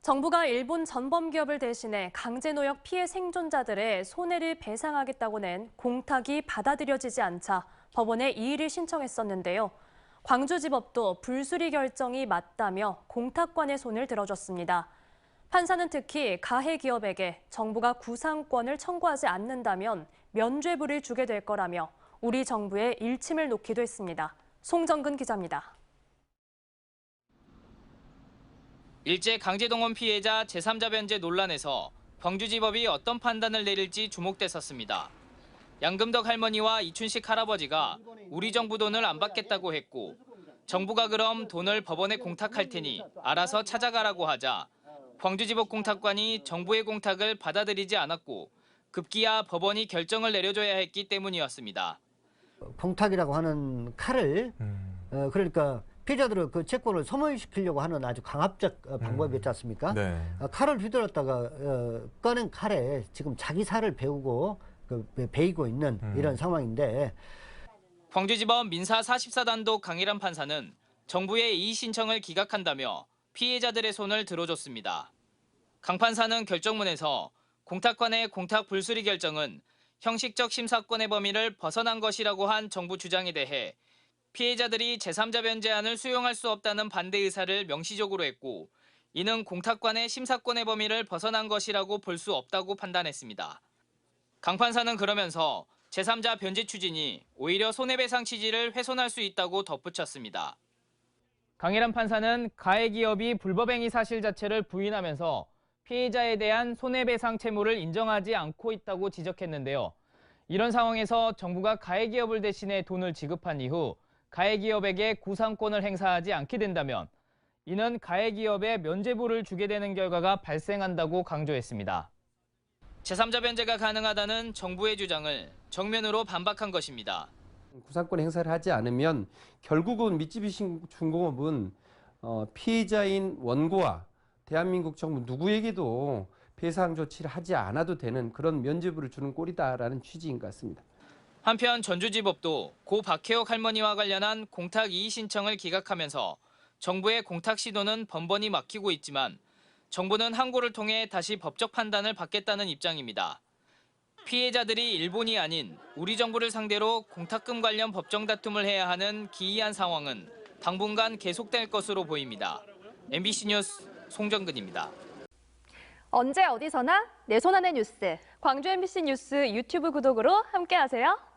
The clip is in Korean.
정부가 일본 전범기업을 대신해 강제노역 피해 생존자들의 손해를 배상하겠다고 낸 공탁이 받아들여지지 않자 법원에 이의를 신청했었는데요. 광주지법도 불수리 결정이 맞다며 공탁권의 손을 들어줬습니다. 판사는 특히 가해 기업에게 정부가 구상권을 청구하지 않는다면 면죄부를 주게 될 거라며 우리 정부의 일침을 놓기도 했습니다. 송정근 기자입니다. 일제 강제동원 피해자 제3자 변제 논란에서 광주지법이 어떤 판단을 내릴지 주목됐었습니다. 양금덕 할머니와 이춘식 할아버지가 우리 정부 돈을 안 받겠다고 했고 정부가 그럼 돈을 법원에 공탁할 테니 알아서 찾아가라고 하자 광주지법 공탁관이 정부의 공탁을 받아들이지 않았고 급기야 법원이 결정을 내려줘야 했기 때문이었습니다. 공탁이라고 하는 칼을 그러니까 피해자들은 그 채권을 소멸시키려고 하는 아주 강압적 방법이었지 않습니까? 네. 칼을 휘둘렀다가 꺼낸 칼에 지금 자기 살을 베우고 베이고 있는 이런 상황인데 광주지법 민사 44단독 강일환 판사는 정부의 이의 신청을 기각한다며 피해자들의 손을 들어줬습니다. 강 판사는 결정문에서 공탁관의 공탁 불수리 결정은 형식적 심사권의 범위를 벗어난 것이라고 한 정부 주장에 대해 피해자들이 제3자 변제안을 수용할 수 없다는 반대 의사를 명시적으로 했고 이는 공탁관의 심사권의 범위를 벗어난 것이라고 볼 수 없다고 판단했습니다. 강 판사는 그러면서 제3자 변제 추진이 오히려 손해배상 취지를 훼손할 수 있다고 덧붙였습니다. 강일환 판사는 가해 기업이 불법행위 사실 자체를 부인하면서 피해자에 대한 손해배상 채무를 인정하지 않고 있다고 지적했는데요. 이런 상황에서 정부가 가해 기업을 대신해 돈을 지급한 이후 가해 기업에게 구상권을 행사하지 않게 된다면 이는 가해 기업에 면죄부를 주게 되는 결과가 발생한다고 강조했습니다. 제3자 변제가 가능하다는 정부의 주장을 정면으로 반박한 것입니다. 구상권 행사를 하지 않으면 결국은 미쯔비시 중공업은 피해자인 원고와 대한민국 정부 누구에게도 배상 조치를 하지 않아도 되는 그런 면죄부를 주는 꼴이다라는 취지인 것 같습니다. 한편 전주지법도 고 박혜옥 할머니와 관련한 공탁 이의 신청을 기각하면서 정부의 공탁 시도는 번번이 막히고 있지만 정부는 항고를 통해 다시 법적 판단을 받겠다는 입장입니다. 피해자들이 일본이 아닌 우리 정부를 상대로 공탁금 관련 법정 다툼을 해야 하는 기이한 상황은 당분간 계속될 것으로 보입니다. MBC 뉴스 송정근입니다. 언제 어디서나 내 손 안의 뉴스. 광주 MBC 뉴스 유튜브 구독으로 함께하세요.